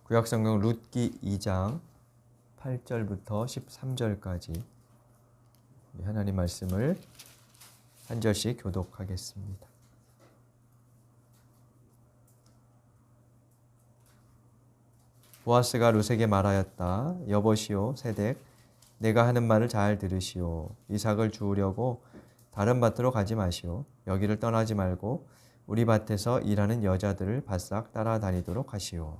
구약성경 룻기 2장 8절부터 13절까지 하나님 말씀을 한 절씩 교독하겠습니다. 보아스가 룻에게 말하였다. 여보시오 세덱, 내가 하는 말을 잘 들으시오. 이삭을 주우려고 다른 밭으로 가지 마시오. 여기를 떠나지 말고 우리 밭에서 일하는 여자들을 바싹 따라다니도록 하시오.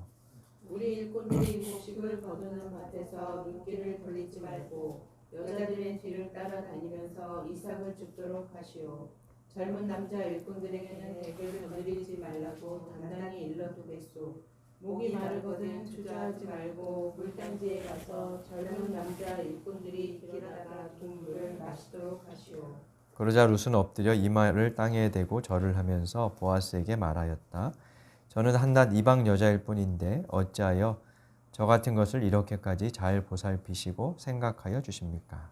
우리 일꾼들이 곡식을 거두는 밭에서 눈길을 돌리지 말고 여자들의 뒤를 따라다니면서 이삭을 줍도록 하시오. 젊은 남자 일꾼들에게는 덱을 거느리지 말라고 단단히 일러두겠소. 목이 마르거든 주저하지 말고 물단지에 가서 젊은 남자 일꾼들이 길하다가 둔 물을 마시도록 하시오. 그러자 룻은 엎드려 이마를 땅에 대고 절을 하면서 보아스에게 말하였다. 저는 한낱 이방 여자일 뿐인데 어찌하여 저 같은 것을 이렇게까지 잘 보살피시고 생각하여 주십니까?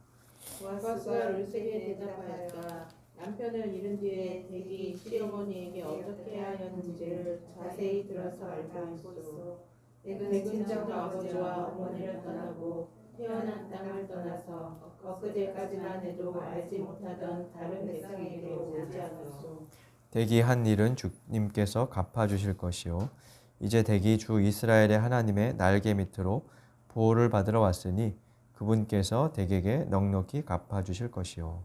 보아스가 룻에게 대답하였다. 남편을 잃은 뒤에 덱이 시어머니에게 어떻게 하였는지를 자세히 들어서 알고 있소. 덱은 전 아버지와 어머니를 떠나고 태어난 땅을 떠나서 엊그제까지만 해도 알지 못하던 다른 백성에게로 오지 않았소. 덱이 한 일은 주님께서 갚아주실 것이요 이제 덱이 주 이스라엘의 하나님의 날개 밑으로 보호를 받으러 왔으니 그분께서 덱에게 넉넉히 갚아주실 것이요.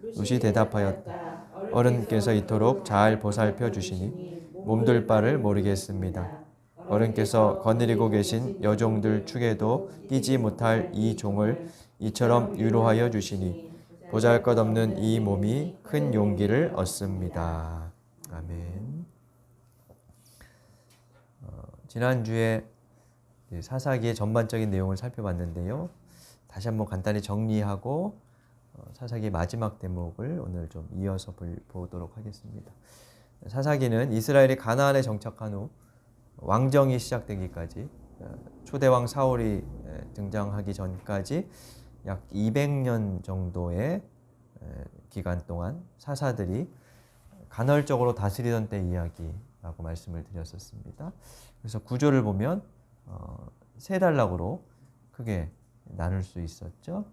룻이 대답하였다. 어른께서 이토록 잘 보살펴 주시니 몸둘 바를 모르겠습니다. 어른께서 거느리고 계신 여종들 축에도 끼지 못할 이 종을 이처럼 위로하여 주시니 보잘것없는 이 몸이 큰 용기를 얻습니다. 아멘. 지난주에 사사기의 전반적인 내용을 살펴봤는데요. 다시 한번 간단히 정리하고 사사기의 마지막 대목을 오늘 좀 이어서 보도록 하겠습니다. 사사기는 이스라엘이 가나안에 정착한 후 왕정이 시작되기까지 초대왕 사울이 등장하기 전까지 약 200년 정도의 기간 동안 사사들이 간헐적으로 다스리던 때 이야기라고 말씀을 드렸었습니다. 그래서 구조를 보면 세 단락으로 크게 나눌 수 있었죠.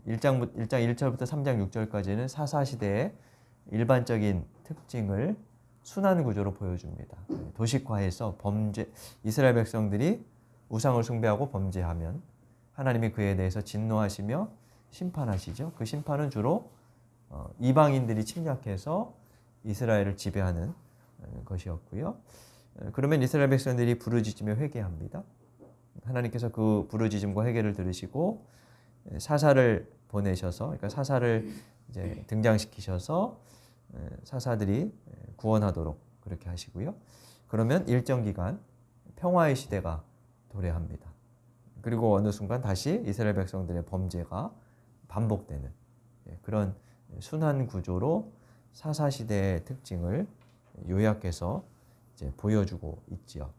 1장 1절부터 3장 6절까지는 사사시대의 일반적인 특징을 순환 구조로 보여줍니다. 도식화해서 이스라엘 백성들이 우상을 숭배하고 범죄하면 하나님이 그에 대해서 진노하시며 심판하시죠. 그 심판은 주로 이방인들이 침략해서 이스라엘을 지배하는 것이었고요. 그러면 이스라엘 백성들이 부르짖으며 회개합니다. 하나님께서 그 부르짖음과 회개를 들으시고 사사를 보내셔서, 그러니까 사사를 이제 등장시키셔서 사사들이 구원하도록 그렇게 하시고요. 그러면 일정 기간 평화의 시대가 도래합니다. 그리고 어느 순간 다시 이스라엘 백성들의 범죄가 반복되는 그런 순환 구조로 사사시대의 특징을 요약해서 이제 보여주고 있지요.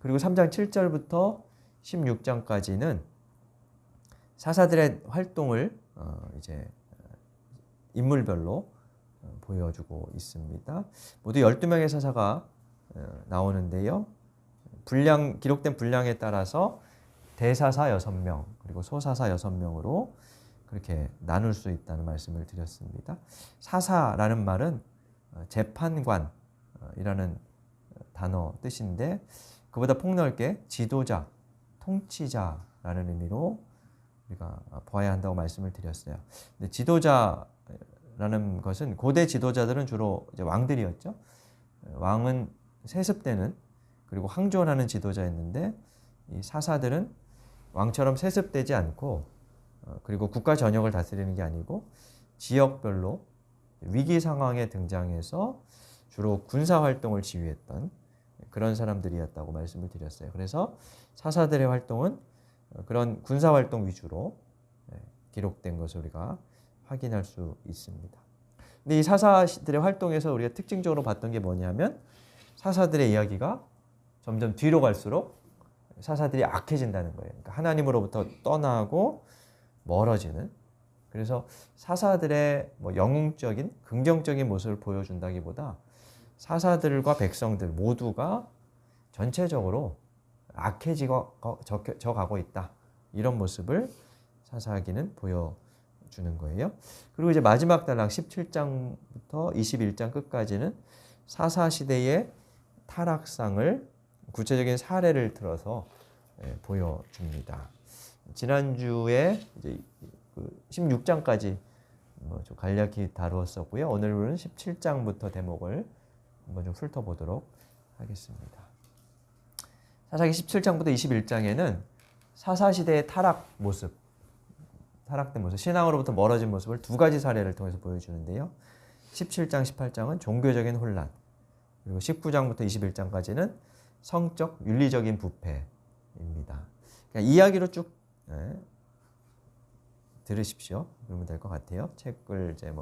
그리고 3장 7절부터 16장까지는 사사들의 활동을 이제 인물별로 보여주고 있습니다. 모두 12명의 사사가 나오는데요. 기록된 분량에 따라서 대사사 6명, 그리고 소사사 6명으로 그렇게 나눌 수 있다는 말씀을 드렸습니다. 사사라는 말은 재판관이라는 단어 뜻인데 그보다 폭넓게 지도자, 통치자라는 의미로 우리가 보아야 한다고 말씀을 드렸어요. 근데 지도자라는 것은 고대 지도자들은 주로 이제 왕들이었죠. 왕은 세습되는 그리고 항존하는 지도자였는데 이 사사들은 왕처럼 세습되지 않고 그리고 국가 전역을 다스리는 게 아니고 지역별로 위기 상황에 등장해서 주로 군사 활동을 지휘했던 그런 사람들이었다고 말씀을 드렸어요. 그래서 사사들의 활동은 그런 군사 활동 위주로 기록된 것을 우리가 확인할 수 있습니다. 근데 이 사사들의 활동에서 우리가 특징적으로 봤던 게 뭐냐면 사사들의 이야기가 점점 뒤로 갈수록 사사들이 악해진다는 거예요. 그러니까 하나님으로부터 떠나고 멀어지는. 그래서 사사들의 영웅적인 긍정적인 모습을 보여준다기보다 사사들과 백성들 모두가 전체적으로 악해져 가고 있다. 이런 모습을 사사기는 보여주는 거예요. 그리고 이제 마지막 단락 17장부터 21장 끝까지는 사사 시대의 타락상을 구체적인 사례를 들어서 보여줍니다. 지난주에 이제 16장까지 좀 간략히 다루었었고요. 오늘은 17장부터 대목을 한번 좀 훑어보도록 하겠습니다. 사사기 17장부터 21장에는 사사시대의 타락된 모습, 신앙으로부터 멀어진 모습을 두 가지 사례를 통해서 보여주는데요. 17장, 18장은 종교적인 혼란, 그리고 19장부터 21장까지는 성적, 윤리적인 부패입니다. 그냥 이야기로 쭉 들으십시오. 그러면 될 것 같아요. 책을 이제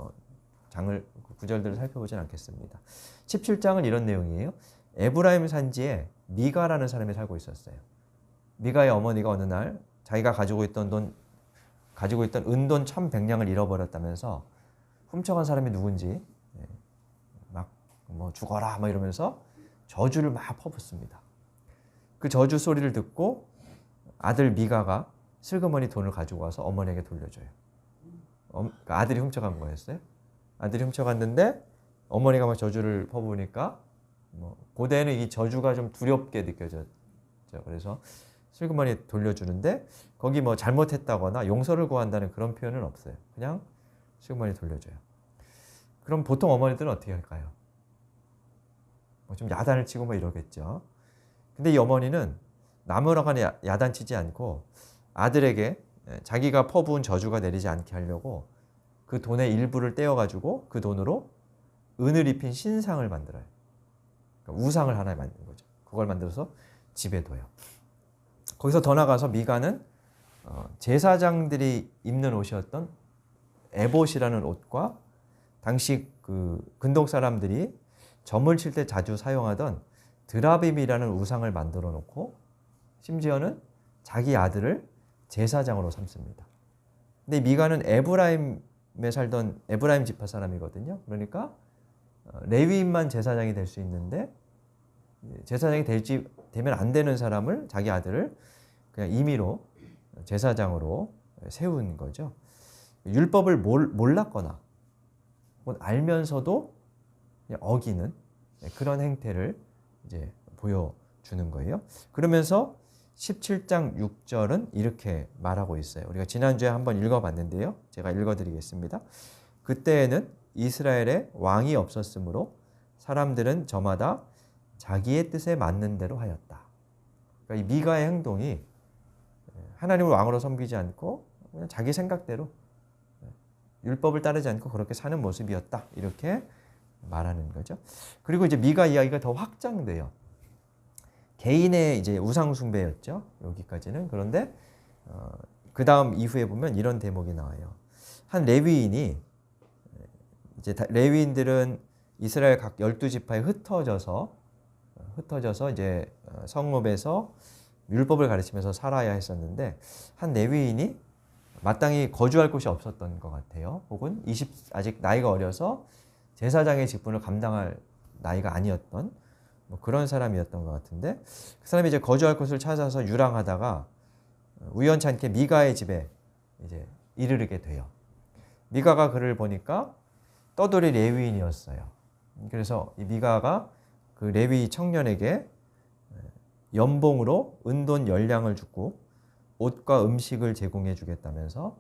구절들을 살펴보진 않겠습니다. 17장은 이런 내용이에요. 에브라임 산지에 미가라는 사람이 살고 있었어요. 미가의 어머니가 어느 날 자기가 가지고 있던 은돈 1,100냥을 잃어버렸다면서 훔쳐간 사람이 누군지 막 죽어라 이러면서 저주를 막 퍼붓습니다. 그 저주 소리를 듣고 아들 미가가 슬그머니 돈을 가지고 와서 어머니에게 돌려줘요. 그러니까 아들이 훔쳐간 거였어요. 아들이 훔쳐갔는데 어머니가 막 저주를 퍼부으니까 고대에는 이 저주가 좀 두렵게 느껴졌죠. 그래서 슬그머니 돌려주는데 거기 잘못했다거나 용서를 구한다는 그런 표현은 없어요. 그냥 슬그머니 돌려줘요. 그럼 보통 어머니들은 어떻게 할까요? 좀 야단을 치고 이러겠죠. 근데 이 어머니는 나무라간에 야단치지 않고 아들에게 자기가 퍼부은 저주가 내리지 않게 하려고 그 돈의 일부를 떼어가지고 그 돈으로 은을 입힌 신상을 만들어요. 그러니까 우상을 하나 만든 거죠. 그걸 만들어서 집에 둬요. 거기서 더 나가서 미가는 제사장들이 입는 옷이었던 에봇이라는 옷과 당시 그 근동 사람들이 점을 칠 때 자주 사용하던 드라빔이라는 우상을 만들어 놓고 심지어는 자기 아들을 제사장으로 삼습니다. 근데 미가는 에브라임에 살던 에브라임 지파 사람이거든요. 그러니까 레위인만 제사장이 될 수 있는데 제사장이 되면 안 되는 사람을 자기 아들을 그냥 임의로 제사장으로 세운 거죠. 율법을 몰랐거나 알면서도 어기는 그런 행태를 이제 보여주는 거예요. 그러면서 17장 6절은 이렇게 말하고 있어요. 우리가 지난주에 한번 읽어봤는데요. 제가 읽어드리겠습니다. 그때에는 이스라엘에 왕이 없었으므로 사람들은 저마다 자기의 뜻에 맞는 대로 하였다. 그러니까 이 미가의 행동이 하나님을 왕으로 섬기지 않고 그냥 자기 생각대로 율법을 따르지 않고 그렇게 사는 모습이었다. 이렇게 말하는 거죠. 그리고 이제 미가 이야기가 더 확장돼요. 개인의 이제 우상 숭배였죠. 여기까지는. 그런데 그 다음 이후에 보면 이런 대목이 나와요. 한 레위인이 이제 레위인들은 이스라엘 각 12지파에 흩어져서 이제 성읍에서 율법을 가르치면서 살아야 했었는데 한 레위인이 마땅히 거주할 곳이 없었던 것 같아요. 혹은 아직 나이가 어려서 제사장의 직분을 감당할 나이가 아니었던 그런 사람이었던 것 같은데 그 사람이 이제 거주할 곳을 찾아서 유랑하다가 우연찮게 미가의 집에 이제 이르게 돼요. 미가가 그를 보니까 떠돌이 레위인이었어요. 그래서 이 미가가 그 레위 청년에게 연봉으로 은돈 10냥을 주고 옷과 음식을 제공해 주겠다면서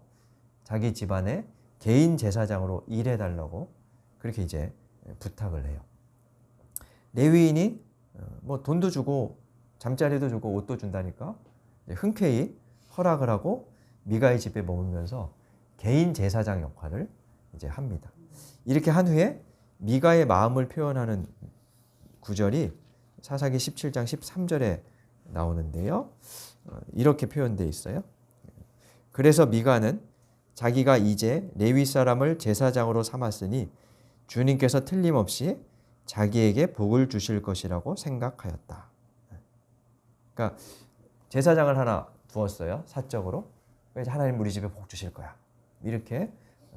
자기 집안의 개인 제사장으로 일해달라고 그렇게 이제 부탁을 해요. 레위인이 돈도 주고 잠자리도 주고 옷도 준다니까 흔쾌히 허락을 하고 미가의 집에 머물면서 개인 제사장 역할을 이제 합니다. 이렇게 한 후에 미가의 마음을 표현하는 구절이 사사기 17장 13절에 나오는데요. 이렇게 표현되어 있어요. 그래서 미가는 자기가 이제 레위 사람을 제사장으로 삼았으니 주님께서 틀림없이 자기에게 복을 주실 것이라고 생각하였다. 그러니까 제사장을 하나 두었어요. 사적으로. 그래서 하나님 우리 집에 복 주실 거야. 이렇게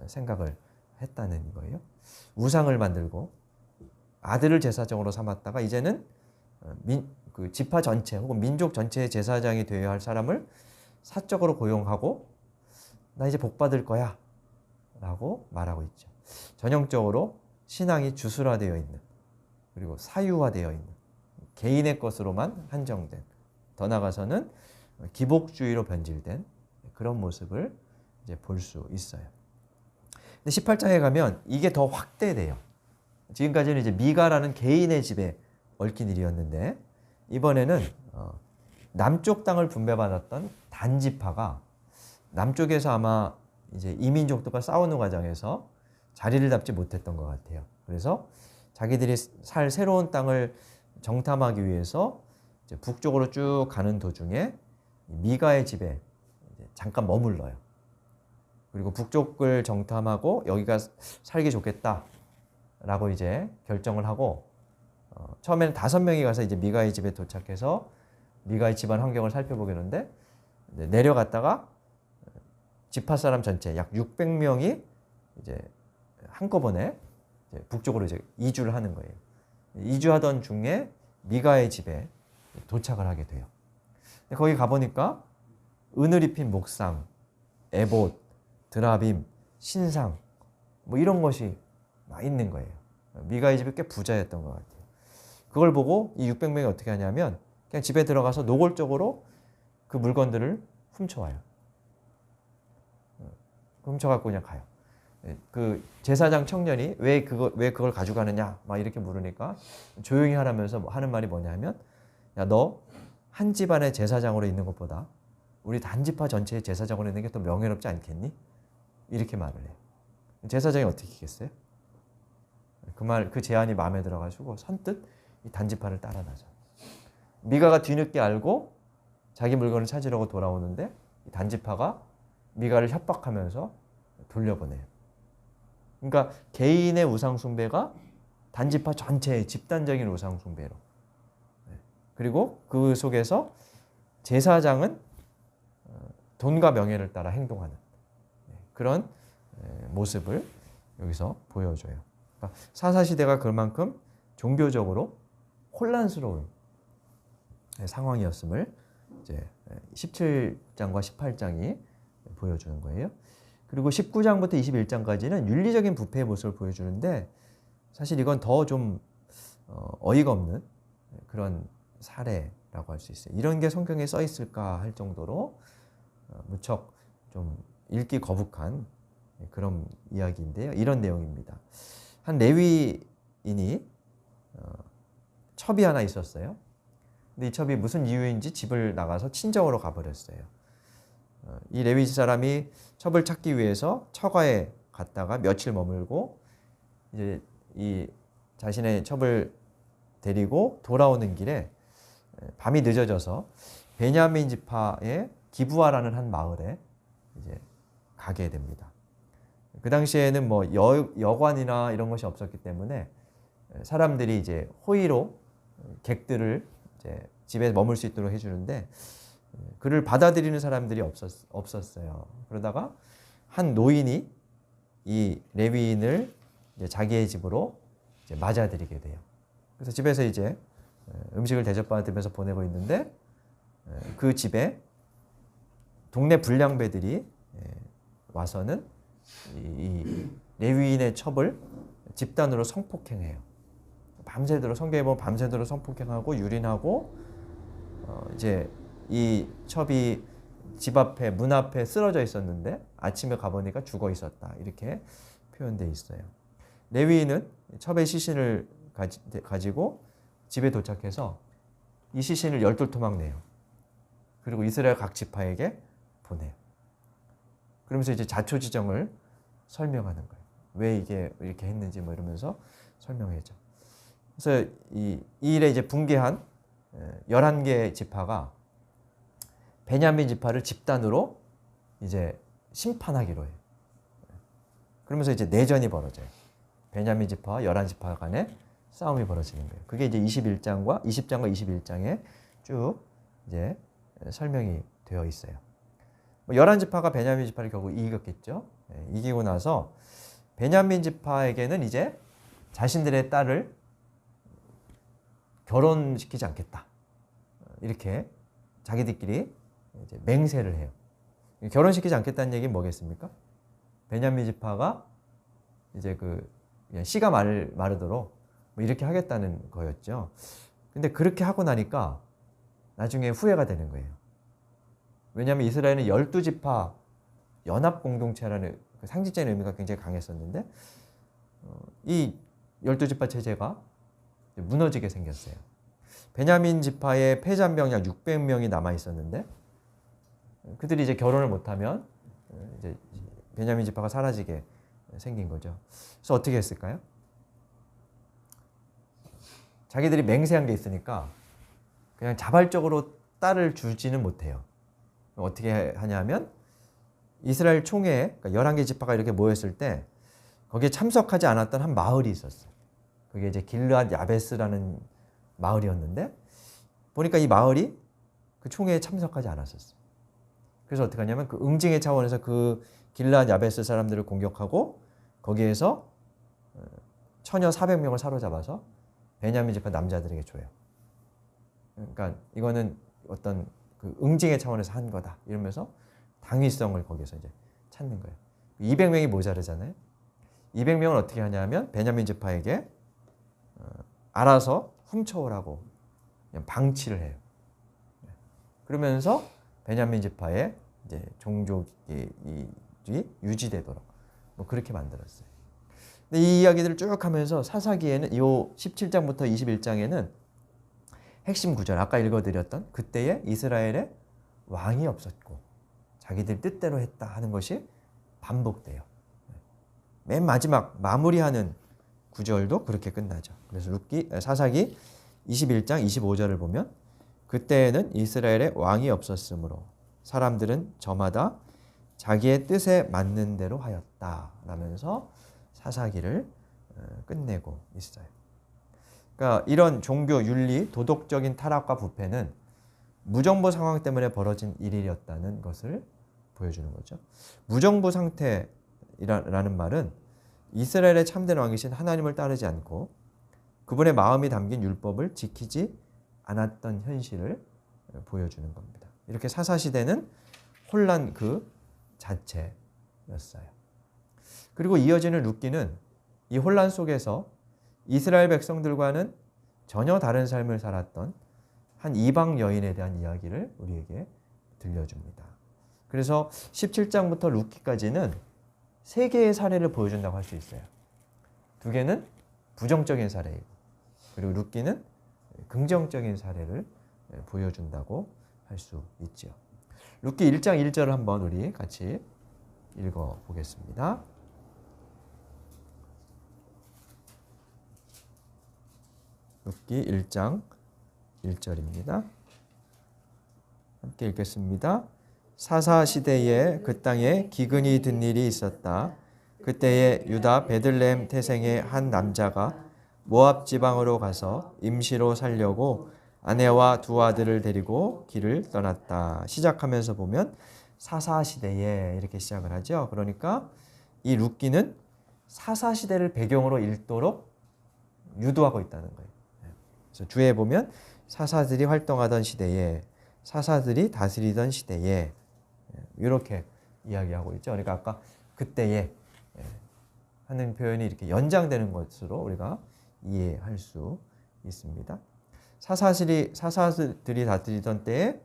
생각을 했다는 거예요. 우상을 만들고 아들을 제사장으로 삼았다가 이제는 그 지파 전체 혹은 민족 전체의 제사장이 되어야 할 사람을 사적으로 고용하고 나 이제 복 받을 거야 라고 말하고 있죠. 전형적으로 신앙이 주술화되어 있는, 그리고 사유화되어 있는, 개인의 것으로만 한정된, 더 나아가서는 기복주의로 변질된 그런 모습을 이제 볼 수 있어요. 근데 18장에 가면 이게 더 확대돼요. 지금까지는 이제 미가라는 개인의 집에 얽힌 일이었는데, 이번에는 남쪽 땅을 분배받았던 단지파가 남쪽에서 아마 이제 이민족들과 싸우는 과정에서 자리를 잡지 못했던 것 같아요. 그래서 자기들이 살 새로운 땅을 정탐하기 위해서 이제 북쪽으로 쭉 가는 도중에 미가의 집에 이제 잠깐 머물러요. 그리고 북쪽을 정탐하고 여기가 살기 좋겠다라고 이제 결정을 하고, 처음에는 5명이 가서 이제 미가의 집에 도착해서 미가의 집안 환경을 살펴보겠는데, 내려갔다가 지파 사람 전체 약 600명이 이제 한꺼번에 이제 북쪽으로 이제 이주를 하는 거예요. 이주하던 중에 미가의 집에 도착을 하게 돼요. 거기 가보니까 은을 입힌 목상, 에봇, 드라빔, 신상 뭐 이런 것이 막 있는 거예요. 미가의 집이 꽤 부자였던 것 같아요. 그걸 보고 이 600명이 어떻게 하냐면 그냥 집에 들어가서 노골적으로 그 물건들을 훔쳐와요. 훔쳐갖고 그냥 가요. 그 제사장 청년이 왜 그걸 가져가느냐 막 이렇게 물으니까 조용히 하라면서 하는 말이 뭐냐면, 야, 너 한 집안의 제사장으로 있는 것보다 우리 단지파 전체의 제사장으로 있는 게 더 명예롭지 않겠니? 이렇게 말을 해요. 제사장이 어떻게 했겠어요? 그 제안이 마음에 들어가지고 선뜻 이 단지파를 따라 나죠. 미가가 뒤늦게 알고 자기 물건을 찾으려고 돌아오는데 이 단지파가 미가를 협박하면서 돌려보내요. 그러니까 개인의 우상 숭배가 단지파 전체의 집단적인 우상 숭배로, 그리고 그 속에서 제사장은 돈과 명예를 따라 행동하는 그런 모습을 여기서 보여줘요. 그러니까 사사시대가 그만큼 종교적으로 혼란스러운 상황이었음을 이제 17장과 18장이 보여주는 거예요. 그리고 19장부터 21장까지는 윤리적인 부패의 모습을 보여주는데, 사실 이건 더 좀 어이가 없는 그런 사례라고 할 수 있어요. 이런 게 성경에 써 있을까 할 정도로 무척 좀 읽기 거북한 그런 이야기인데요. 이런 내용입니다. 한 레위인이 첩이 하나 있었어요. 근데 이 첩이 무슨 이유인지 집을 나가서 친정으로 가버렸어요. 이 레위 사람이 첩을 찾기 위해서 처가에 갔다가 며칠 머물고 이제 이 자신의 첩을 데리고 돌아오는 길에 밤이 늦어져서 베냐민 지파의 기브아라는 한 마을에 이제 가게 됩니다. 그 당시에는 뭐 여관이나 이런 것이 없었기 때문에 사람들이 이제 호의로 객들을 이제 집에 머물 수 있도록 해주는데, 그를 받아들이는 사람들이 없었어요. 그러다가 한 노인이 이 레위인을 이제 자기의 집으로 이제 맞아들이게 돼요. 그래서 집에서 이제 음식을 대접받으면서 보내고 있는데, 그 집에 동네 불량배들이 와서는 이 레위인의 첩을 집단으로 성폭행해요. 밤새도록, 성경에 보면 밤새도록 성폭행하고 유린하고, 이제 이 첩이 집 앞에 문 앞에 쓰러져 있었는데 아침에 가보니까 죽어 있었다, 이렇게 표현되어 있어요. 레위인은 첩의 시신을 가지고 집에 도착해서 이 시신을 12토막 내요. 그리고 이스라엘 각 지파에게 보내요. 그러면서 이제 자초지정을 설명하는 거예요. 왜 이게 이렇게 했는지 뭐 이러면서 설명해줘. 그래서 이 일에 이제 붕괴한 11개의 지파가 베냐민 지파를 집단으로 이제 심판하기로 해요. 그러면서 이제 내전이 벌어져요. 베냐민 지파와 11지파 간에 싸움이 벌어지는 거예요. 그게 이제 20장과 21장에 쭉 이제 설명이 되어 있어요. 11지파가 베냐민 지파를 결국 이겼겠죠. 이기고 나서 베냐민 지파에게는 이제 자신들의 딸을 결혼시키지 않겠다. 이렇게 자기들끼리 이제 맹세를 해요. 결혼시키지 않겠다는 얘기는 뭐겠습니까? 베냐민 지파가 이제 그냥 씨가 마르도록 뭐 이렇게 하겠다는 거였죠. 근데 그렇게 하고 나니까 나중에 후회가 되는 거예요. 왜냐하면 이스라엘은 12지파 연합 공동체라는 그 상징적인 의미가 굉장히 강했었는데 이 12지파 체제가 무너지게 생겼어요. 베냐민 지파에 패잔병 약 600명이 남아 있었는데 그들이 이제 결혼을 못하면 이제 베냐민 지파가 사라지게 생긴 거죠. 그래서 어떻게 했을까요? 자기들이 맹세한 게 있으니까 그냥 자발적으로 딸을 주지는 못해요. 어떻게 하냐면 이스라엘 총회, 그러니까 11개 지파가 이렇게 모였을 때 거기에 참석하지 않았던 한 마을이 있었어요. 그게 이제 길르앗 야베스라는 마을이었는데 보니까 이 마을이 그 총회에 참석하지 않았었어요. 그래서 어떻게 하냐면 그 응징의 차원에서 그 길르앗 야베스 사람들을 공격하고 거기에서 처녀 400명을 사로잡아서 베냐민 지파 남자들에게 줘요. 그러니까 이거는 어떤 그 응징의 차원에서 한 거다 이러면서 당위성을 거기서 이제 찾는 거예요. 200명이 모자르잖아요. 200명은 어떻게 하냐면 베냐민 지파에게 알아서 훔쳐오라고 그냥 방치를 해요. 그러면서 베냐민 지파의 이제 종족이 유지되도록 뭐 그렇게 만들었어요. 근데 이 이야기들을 쭉 하면서 사사기에는 이 17장부터 21장에는 핵심 구절 아까 읽어드렸던 그때에 이스라엘에 왕이 없었고 자기들 뜻대로 했다 하는 것이 반복돼요. 맨 마지막 마무리하는 구절도 그렇게 끝나죠. 그래서 사사기 21장 25절을 보면 그때에는 이스라엘에 왕이 없었으므로 사람들은 저마다 자기의 뜻에 맞는 대로 하였다 라면서 사사기를 끝내고 있어요. 그러니까 이런 종교, 윤리, 도덕적인 타락과 부패는 무정부 상황 때문에 벌어진 일이었다는 것을 보여주는 거죠. 무정부 상태라는 말은 이스라엘의 참된 왕이신 하나님을 따르지 않고 그분의 마음이 담긴 율법을 지키지 않았던 현실을 보여주는 겁니다. 이렇게 사사시대는 혼란 그 자체였어요. 그리고 이어지는 룻기는 이 혼란 속에서 이스라엘 백성들과는 전혀 다른 삶을 살았던 한 이방 여인에 대한 이야기를 우리에게 들려줍니다. 그래서 17장부터 룻기까지는 세 개의 사례를 보여준다고 할 수 있어요. 두 개는 부정적인 사례이고 그리고 룻기는 긍정적인 사례를 보여준다고 할 수 있죠. 룻기 1장 1절을 한번 우리 같이 읽어보겠습니다. 룻기 1장 1절입니다. 함께 읽겠습니다. 사사시대에 그 땅에 기근이 든 일이 있었다. 그때에 유다 베들레헴 태생의 한 남자가 모압 지방으로 가서 임시로 살려고 아내와 두 아들을 데리고 길을 떠났다. 시작하면서 보면 사사시대에 이렇게 시작을 하죠. 그러니까 이 룻기는 사사시대를 배경으로 읽도록 유도하고 있다는 거예요. 그래서 주에 보면 사사들이 활동하던 시대에 사사들이 다스리던 시대에 이렇게 이야기하고 있죠. 그러니까 아까 그때에 하는 표현이 이렇게 연장되는 것으로 우리가 이해할 수 있습니다. 사사들이 다스리던 때에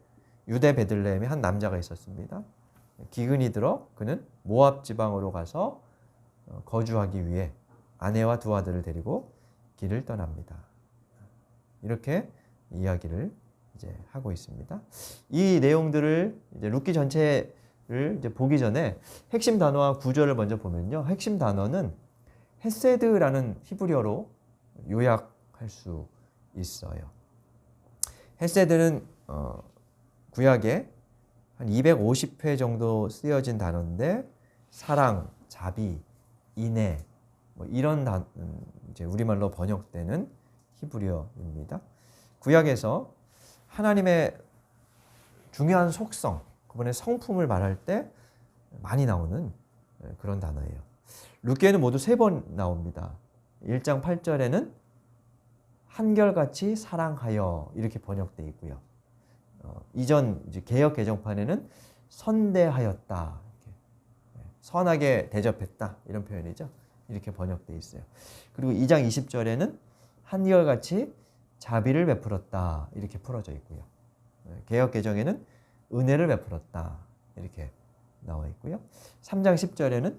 유대 베들레헴에 한 남자가 있었습니다. 기근이 들어 그는 모압 지방으로 가서 거주하기 위해 아내와 두 아들을 데리고 길을 떠납니다. 이렇게 이야기를 이제 하고 있습니다. 이 내용들을 이제 룻기 전체를 이제 보기 전에 핵심 단어와 구절을 먼저 보면요. 핵심 단어는 헤세드라는 히브리어로 요약할 수 있어요. 헤세드는 구약에 한 250회 정도 쓰여진 단어인데 사랑, 자비, 인애 뭐 이런 이제 우리말로 번역되는 히브리어입니다. 구약에서 하나님의 중요한 속성, 그분의 성품을 말할 때 많이 나오는 그런 단어예요. 룻기에는 모두 3번 나옵니다. 1장 8절에는 한결같이 사랑하여 이렇게 번역되어 있고요. 이전 이제 개역 개정판에는 선대하였다, 이렇게, 선하게 대접했다 이런 표현이죠. 이렇게 번역되어 있어요. 그리고 2장 20절에는 한결같이 자비를 베풀었다 이렇게 풀어져 있고요. 개역 개정에는 은혜를 베풀었다 이렇게 나와 있고요. 3장 10절에는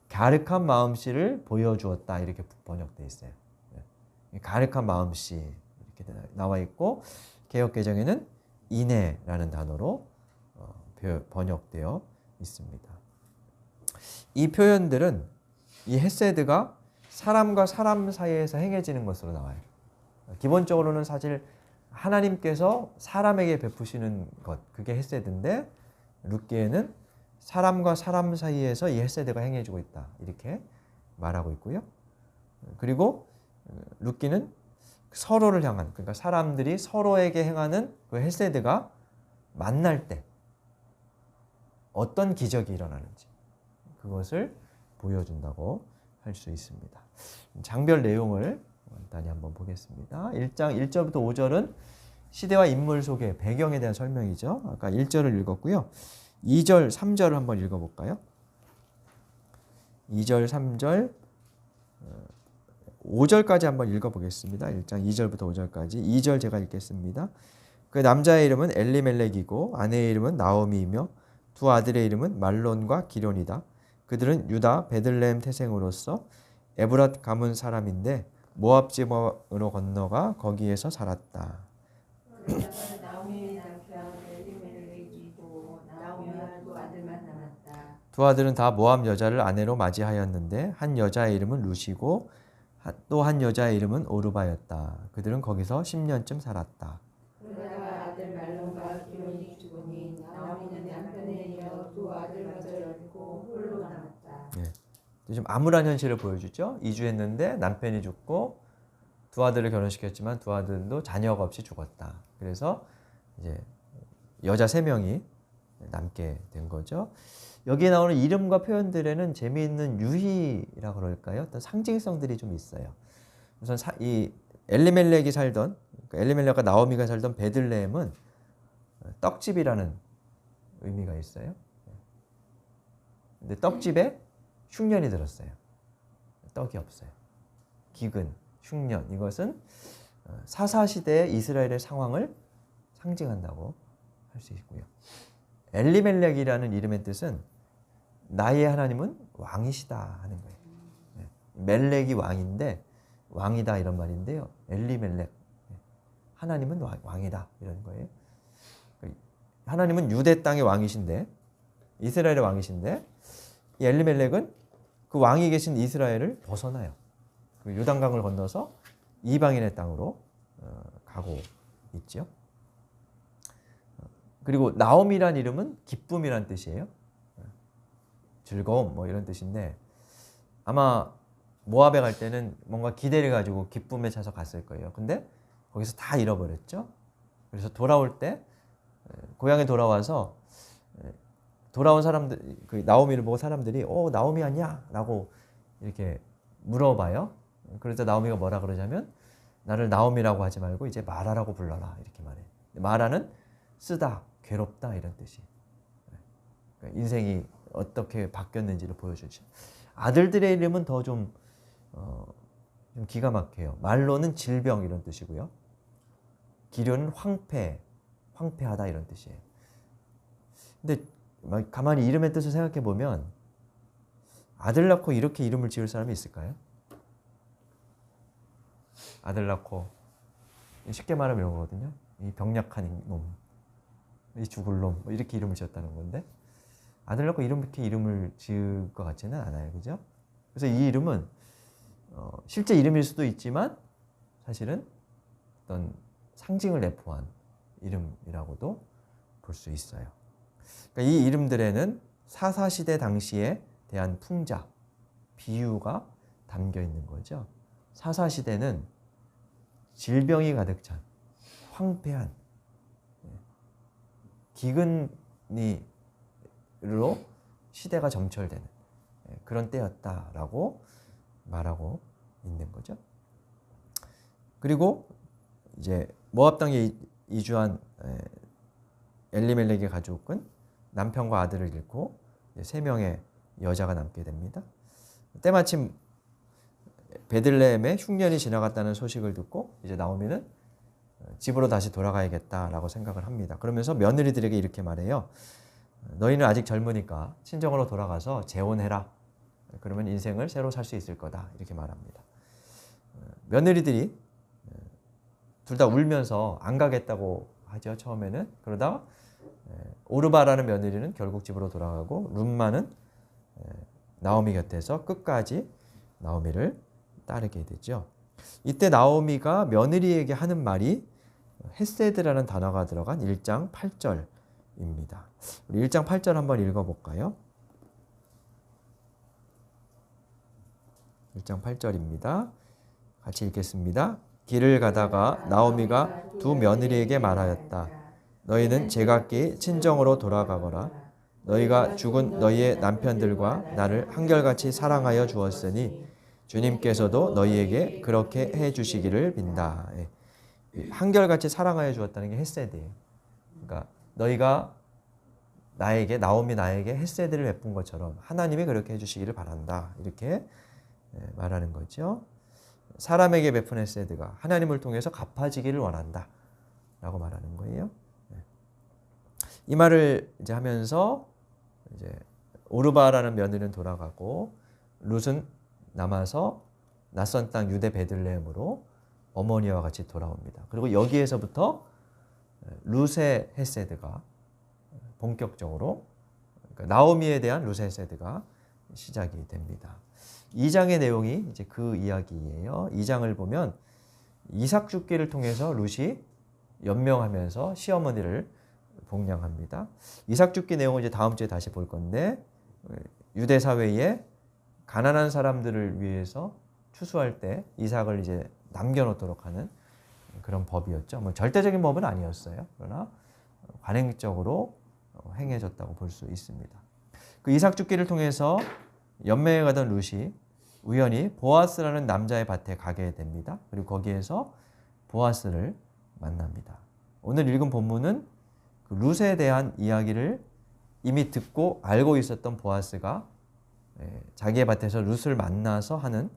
가륵한 마음씨를 보여주었다 이렇게 번역되어 있어요. 가륵한 마음씨 이렇게 나와 있고, 개역 개정에는 인애라는 단어로 번역되어 있습니다. 이 표현들은 이 헤세드가 사람과 사람 사이에서 행해지는 것으로 나와요. 기본적으로는 사실 하나님께서 사람에게 베푸시는 것, 그게 헤세드인데 룻기에는 사람과 사람 사이에서 이 헤세드가 행해지고 있다 이렇게 말하고 있고요. 그리고 룻기는 서로를 향한, 그러니까 사람들이 서로에게 행하는 그 헤세드가 만날 때 어떤 기적이 일어나는지 그것을 보여준다고 할 수 있습니다. 장별 내용을 간단히 한번 보겠습니다. 1장 1절부터 5절은 시대와 인물 소개, 배경에 대한 설명이죠. 아까 1절을 읽었고요. 2절, 3절을 한번 읽어볼까요? 2절, 3절, 5절까지 한번 읽어보겠습니다. 1장 2절부터 5절까지. 2절 제가 읽겠습니다. 그 남자의 이름은 엘리멜렉이고 아내의 이름은 나오미이며 두 아들의 이름은 말론과 기련이다. 그들은 유다 베들레헴 태생으로서 에브랏 가문 사람인데 모압 지방으로 건너가 거기에서 살았다. 나오미의 남편 엘리멜렉이고 나오미와 두 아들만 남았다. 두 아들은 다 모압 여자를 아내로 맞이하였는데 한 여자의 이름은 루시고 또 한 여자의 이름은 오르바였다. 그들은 거기서 10년쯤 살았다. 그러다가 아들 말론과 기론이 죽으니 나오미는 남편에 이어 두 아들마저 잃고 홀로 남았다. 좀 암울한 현실을 보여주죠. 이주했는데 남편이 죽고 두 아들을 결혼시켰지만 두 아들도 자녀가 없이 죽었다. 그래서 이제 여자 3명이 남게 된 거죠. 여기에 나오는 이름과 표현들에는 재미있는 유희라고 그럴까요? 어떤 상징성들이 좀 있어요. 우선 이 엘리멜렉이 살던, 그러니까 엘리멜렉과 나오미가 살던 베들레헴은 떡집이라는 의미가 있어요. 근데 떡집에 흉년이 들었어요. 떡이 없어요. 기근, 흉년, 이것은 사사시대의 이스라엘의 상황을 상징한다고 할 수 있고요. 엘리멜렉이라는 이름의 뜻은 나의 하나님은 왕이시다 하는 거예요. 멜렉이 왕인데 왕이다 이런 말인데요. 엘리멜렉, 하나님은 왕이다 이런 거예요. 하나님은 유대 땅의 왕이신데, 이스라엘의 왕이신데, 이 엘리멜렉은 그 왕이 계신 이스라엘을 벗어나요. 그 요단강을 건너서 이방인의 땅으로 가고 있죠. 그리고 나옴이란 이름은 기쁨이란 뜻이에요. 즐거움 뭐 이런 뜻인데, 아마 모압에 갈 때는 뭔가 기대를 가지고 기쁨에 차서 갔을 거예요. 근데 거기서 다 잃어버렸죠. 그래서 돌아올 때 고향에 돌아와서 돌아온 사람들, 그 나오미를 보고 사람들이 나오미 아니야? 라고 이렇게 물어봐요. 그래서 나오미가 뭐라 그러냐면 나를 나오미라고 하지 말고 이제 마라라고 불러라 이렇게 말해. 마라는 쓰다, 괴롭다 이런 뜻이. 그러니까 인생이 어떻게 바뀌었는지를 보여주죠. 아들들의 이름은 더 좀 기가 막혀요. 말로는 질병 이런 뜻이고요. 기련은 황폐하다 이런 뜻이에요. 근데 가만히 이름의 뜻을 생각해 보면 아들 낳고 이렇게 이름을 지을 사람이 있을까요? 아들 낳고 쉽게 말하면 이런 거거든요. 이 병약한 놈, 이 죽을 놈, 뭐 이렇게 이름을 지었다는 건데 아들 낳고 이렇게 이름을 지을 것 같지는 않아요, 그죠? 그래서 이 이름은 실제 이름일 수도 있지만 사실은 어떤 상징을 내포한 이름이라고도 볼 수 있어요. 그러니까 이 이름들에는 사사시대 당시에 대한 풍자, 비유가 담겨 있는 거죠. 사사시대는 질병이 가득 찬 황폐한 기근으로 시대가 점철되는 그런 때였다라고 말하고 있는 거죠. 그리고 이제 모압 땅에 이주한 엘리멜렉의 가족은 남편과 아들을 잃고 3명의 여자가 남게 됩니다. 때마침 베들레헴에 흉년이 지나갔다는 소식을 듣고 이제 나오미는 집으로 다시 돌아가야겠다라고 생각을 합니다. 그러면서 며느리들에게 이렇게 말해요. 너희는 아직 젊으니까 친정으로 돌아가서 재혼해라. 그러면 인생을 새로 살 수 있을 거다. 이렇게 말합니다. 며느리들이 둘 다 울면서 안 가겠다고 하죠. 처음에는. 그러다 오르바라는 며느리는 결국 집으로 돌아가고 룻마는 나오미 곁에서 끝까지 나오미를 따르게 되죠. 이때 나오미가 며느리에게 하는 말이 헤세드라는 단어가 들어간 1장 8절입니다. 우리 1장 8절 한번 읽어볼까요? 1장 8절입니다. 같이 읽겠습니다. 길을 가다가 나오미가 두 며느리에게 말하였다. 너희는 제각기 친정으로 돌아가거라. 너희가 죽은 너희의 남편들과 나를 한결같이 사랑하여 주었으니 주님께서도 너희에게 그렇게 해 주시기를 빈다. 한결같이 사랑하여 주었다는 게 헤세드예요. 그러니까 너희가 나오미 나에게 헤세드를 베푼 것처럼 하나님이 그렇게 해 주시기를 바란다. 이렇게 말하는 거죠. 사람에게 베푼 헤세드가 하나님을 통해서 갚아지기를 원한다. 라고 말하는 거예요. 이 말을 이제 하면서 이제 오르바라는 며느리는 돌아가고 룻은 남아서 낯선 땅 유대 베들레헴으로 어머니와 같이 돌아옵니다. 그리고 여기에서부터 룻의 헤세드가 본격적으로 그러니까 나오미에 대한 룻의 헤세드가 시작이 됩니다. 2장의 내용이 이제 그 이야기예요. 2장을 보면 이삭 죽기를 통해서 룻이 연명하면서 시어머니를 복량합니다. 이삭 죽기 내용은 이제 다음 주에 다시 볼 건데 유대 사회에 가난한 사람들을 위해서 추수할 때 이삭을 이제 남겨놓도록 하는 그런 법이었죠. 뭐 절대적인 법은 아니었어요. 그러나 관행적으로 행해졌다고 볼 수 있습니다. 그 이삭 죽기를 통해서 연매에 가던 룻이 우연히 보아스라는 남자의 밭에 가게 됩니다. 그리고 거기에서 보아스를 만납니다. 오늘 읽은 본문은 그 룻에 대한 이야기를 이미 듣고 알고 있었던 보아스가 자기의 밭에서 룻을 만나서 하는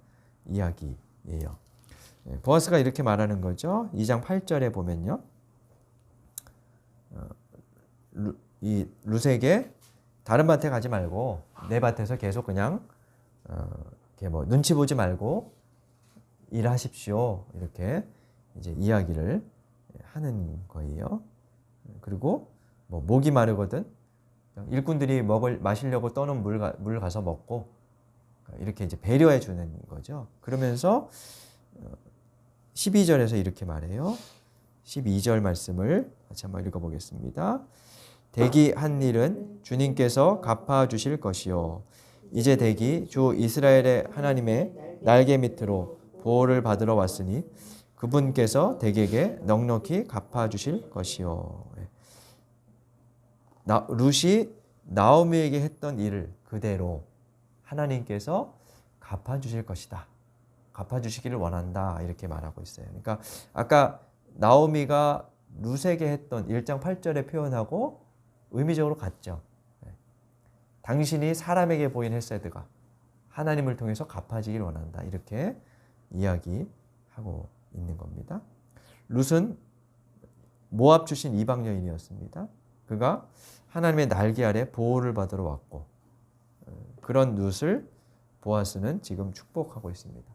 이야기예요. 보아스가 이렇게 말하는 거죠. 2장 8절에 보면요. 이 룻에게 다른 밭에 가지 말고 내 밭에서 계속 그냥 이렇게 뭐 눈치 보지 말고 일하십시오. 이렇게 이제 이야기를 하는 거예요. 그리고 뭐 목이 마르거든 일꾼들이 마시려고 떠는 물 가서 먹고 이렇게 이제 배려해 주는 거죠. 그러면서 12절에서 이렇게 말해요. 12절 말씀을 같이 한번 읽어보겠습니다. 대기한 일은 주님께서 갚아주실 것이요. 이제 대기 주 이스라엘의 하나님의 날개 밑으로 보호를 받으러 왔으니 그분께서 대기에게 넉넉히 갚아주실 것이요. 룻이 나오미에게 했던 일을 그대로 하나님께서 갚아주실 것이다. 갚아주시기를 원한다. 이렇게 말하고 있어요. 그러니까 아까 나오미가 룻에게 했던 1장 8절의 표현하고 의미적으로 같죠. 당신이 사람에게 보인 헤세드가 하나님을 통해서 갚아지기를 원한다. 이렇게 이야기하고 있는 겁니다. 룻은 모압 출신 이방 여인이었습니다. 그가 하나님의 날개 아래 보호를 받으러 왔고 그런 룻을 보아스는 지금 축복하고 있습니다.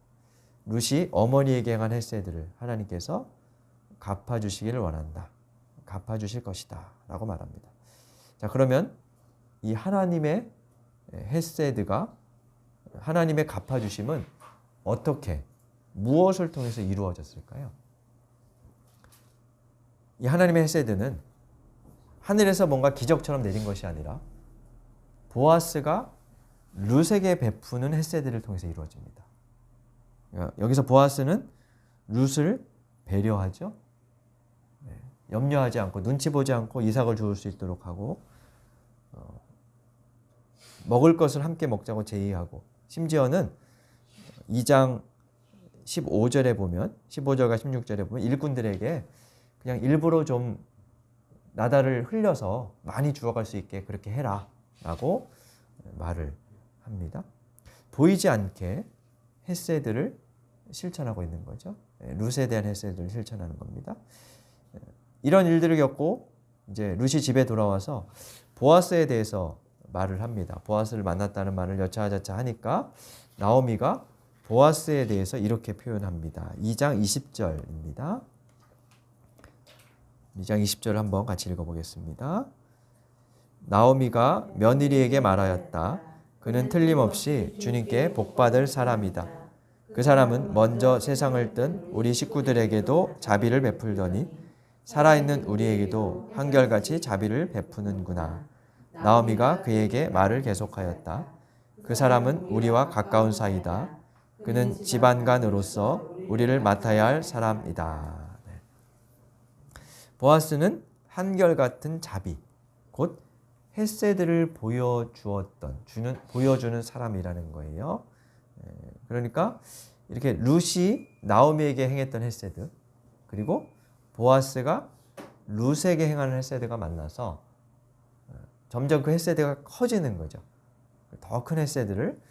룻이 어머니에게 행한 헤세드를 하나님께서 갚아주시기를 원한다. 갚아주실 것이다. 라고 말합니다. 자, 그러면 이 하나님의 헤세드가 하나님의 갚아주심은 어떻게 무엇을 통해서 이루어졌을까요? 이 하나님의 헤세드는 하늘에서 뭔가 기적처럼 내린 것이 아니라 보아스가 룻에게 베푸는 헤세드를 통해서 이루어집니다. 여기서 보아스는 룻을 배려하죠. 염려하지 않고 눈치 보지 않고 이삭을 주울 수 있도록 하고 먹을 것을 함께 먹자고 제의하고 심지어는 2장 15절에 보면 15절과 16절에 보면 일꾼들에게 그냥 일부러 좀 나달을 흘려서 많이 주워갈 수 있게 그렇게 해라 라고 말을 합니다. 보이지 않게 헤세드를 실천하고 있는 거죠. 룻에 대한 헤세드를 실천하는 겁니다. 이런 일들을 겪고 이제 룻이 집에 돌아와서 보아스에 대해서 말을 합니다. 보아스를 만났다는 말을 여차저차 하니까 나오미가 보아스에 대해서 이렇게 표현합니다. 2장 20절입니다. 2장 20절 한번 같이 읽어보겠습니다. 나오미가 며느리에게 말하였다. 그는 틀림없이 주님께 복받을 사람이다. 그 사람은 먼저 세상을 뜬 우리 식구들에게도 자비를 베풀더니 살아있는 우리에게도 한결같이 자비를 베푸는구나. 나오미가 그에게 말을 계속하였다. 그 사람은 우리와 가까운 사이다. 그는 집안간으로서 우리를 맡아야 할 사람이다. 보아스는 한결같은 자비, 곧 헤세드를 보여주는 사람이라는 거예요. 그러니까 이렇게 룻이 나오미에게 행했던 헤세드, 그리고 보아스가 룻에게 행하는 헤세드가 만나서 점점 그 헤세드가 커지는 거죠. 더 큰 헤세드를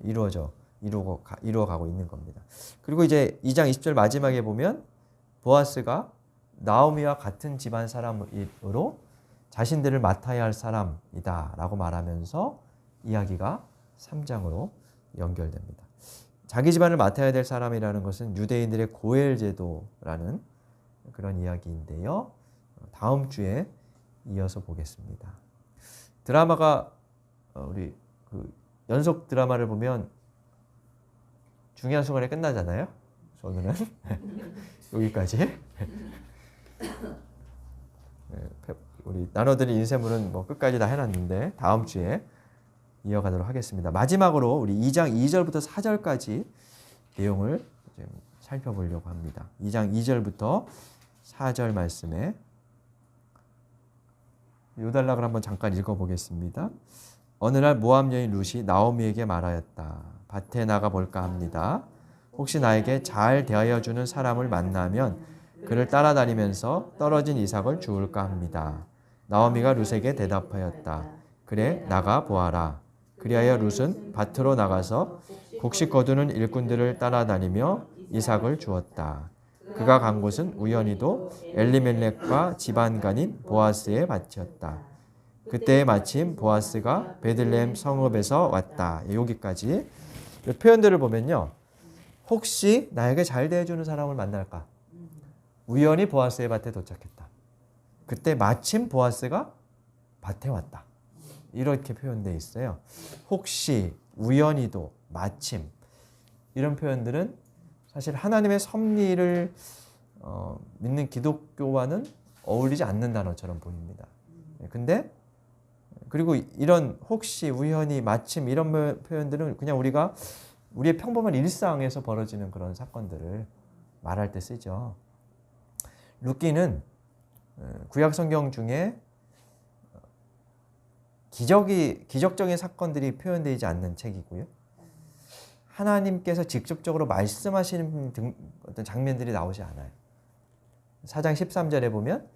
이루어가고 있는 겁니다. 그리고 이제 2장 20절 마지막에 보면 보아스가 나오미와 같은 집안 사람으로 자신들을 맡아야 할 사람이다 라고 말하면서 이야기가 3장으로 연결됩니다. 자기 집안을 맡아야 될 사람이라는 것은 유대인들의 고엘 제도라는 그런 이야기인데요. 다음 주에 이어서 보겠습니다. 드라마가 우리 연속 드라마를 보면 중요한 순간에 끝나잖아요. 오늘은 여기까지. 우리 나눠드린 인쇄물은 뭐 끝까지 다 해놨는데 다음 주에 이어가도록 하겠습니다. 마지막으로 우리 2장 2절부터 4절까지 내용을 좀 살펴보려고 합니다. 2장 2절부터 4절 말씀에 요단락을 한번 잠깐 읽어보겠습니다. 어느 날 모압 여인 룻이 나오미에게 말하였다. 밭에 나가 볼까 합니다. 혹시 나에게 잘 대하여 주는 사람을 만나면 그를 따라다니면서 떨어진 이삭을 주울까 합니다. 나오미가 룻에게 대답하였다. 그래, 나가 보아라. 그리하여 룻은 밭으로 나가서 곡식 거두는 일꾼들을 따라다니며 이삭을 주었다. 그가 간 곳은 우연히도 엘리멜렉과 집안간인 보아스의 밭이었다. 그때 마침 보아스가 베들레헴 성읍에서 왔다. 여기까지 표현들을 보면요. 혹시 나에게 잘 대해주는 사람을 만날까? 우연히 보아스의 밭에 도착했다. 그때 마침 보아스가 밭에 왔다. 이렇게 표현되어 있어요. 혹시, 우연히도, 마침 이런 표현들은 사실 하나님의 섭리를 믿는 기독교와는 어울리지 않는 단어처럼 보입니다. 근데 그리고 이런 혹시, 우연히, 마침 이런 표현들은 그냥 우리가 우리의 평범한 일상에서 벌어지는 그런 사건들을 말할 때 쓰죠. 룻기는 구약 성경 중에 기적적인 사건들이 표현되지 않는 책이고요. 하나님께서 직접적으로 말씀하시는 어떤 장면들이 나오지 않아요. 4장 13절에 보면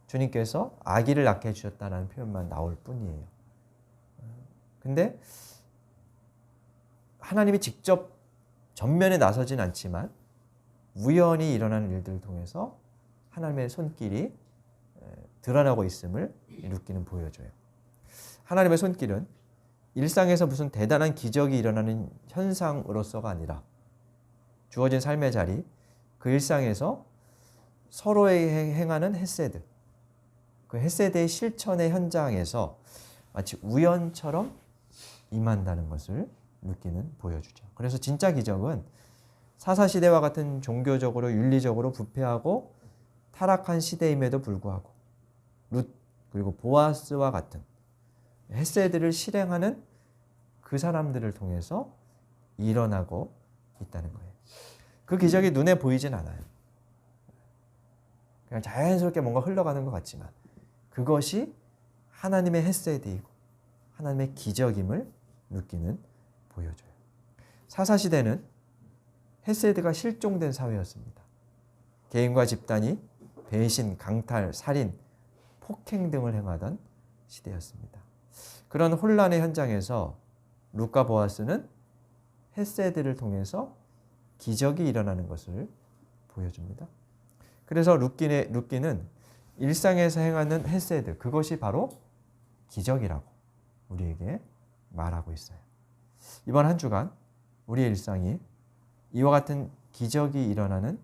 주님께서 아기를 낳게 해주셨다는 표현만 나올 뿐이에요. 근데 하나님이 직접 전면에 나서진 않지만 우연히 일어나는 일들을 통해서 하나님의 손길이 드러나고 있음을 룻기는 보여줘요. 하나님의 손길은 일상에서 무슨 대단한 기적이 일어나는 현상으로서가 아니라 주어진 삶의 자리, 그 일상에서 서로에게 행하는 헤세드, 그 헤세드의 실천의 현장에서 마치 우연처럼 임한다는 것을 룻기는 보여주죠. 그래서 진짜 기적은 사사시대와 같은 종교적으로 윤리적으로 부패하고 타락한 시대임에도 불구하고 룻 그리고 보아스와 같은 헤세드를 실행하는 그 사람들을 통해서 일어나고 있다는 거예요. 그 기적이 눈에 보이진 않아요. 그냥 자연스럽게 뭔가 흘러가는 것 같지만 그것이 하나님의 헤세드이고 하나님의 기적임을 룻기는 보여줘요. 사사시대는 헤세드가 실종된 사회였습니다. 개인과 집단이 배신, 강탈, 살인, 폭행 등을 행하던 시대였습니다. 그런 혼란의 현장에서 룻과 보아스는 헤세드를 통해서 기적이 일어나는 것을 보여줍니다. 그래서 룻기는 일상에서 행하는 헤세드, 그것이 바로 기적이라고 우리에게 말하고 있어요. 이번 한 주간 우리의 일상이 이와 같은 기적이 일어나는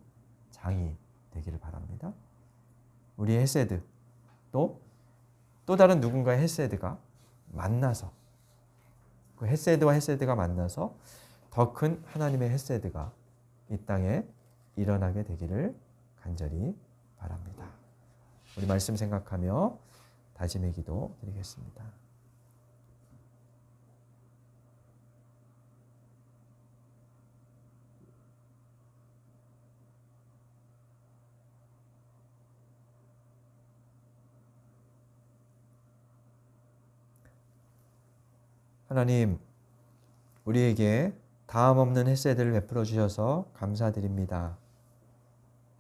장이 되기를 바랍니다. 우리의 헤세드, 또 다른 누군가의 헤세드가 만나서, 그 헤세드와 헤세드가 만나서 더 큰 하나님의 헤세드가 이 땅에 일어나게 되기를 간절히 바랍니다. 우리 말씀 생각하며 다짐의 기도 드리겠습니다. 하나님, 우리에게 다음 없는 헤세드를 베풀어 주셔서 감사드립니다.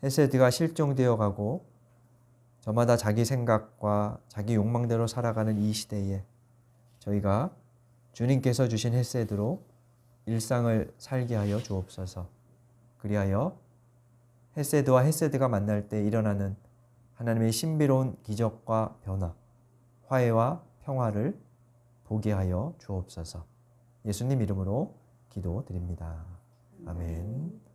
헤세드가 실종되어 가고 저마다 자기 생각과 자기 욕망대로 살아가는 이 시대에 저희가 주님께서 주신 헤세드로 일상을 살게 하여 주옵소서. 그리하여 헤세드와 헤세드가 만날 때 일어나는 하나님의 신비로운 기적과 변화, 화해와 평화를 보게 하여 주옵소서. 예수님 이름으로 기도드립니다. 아멘.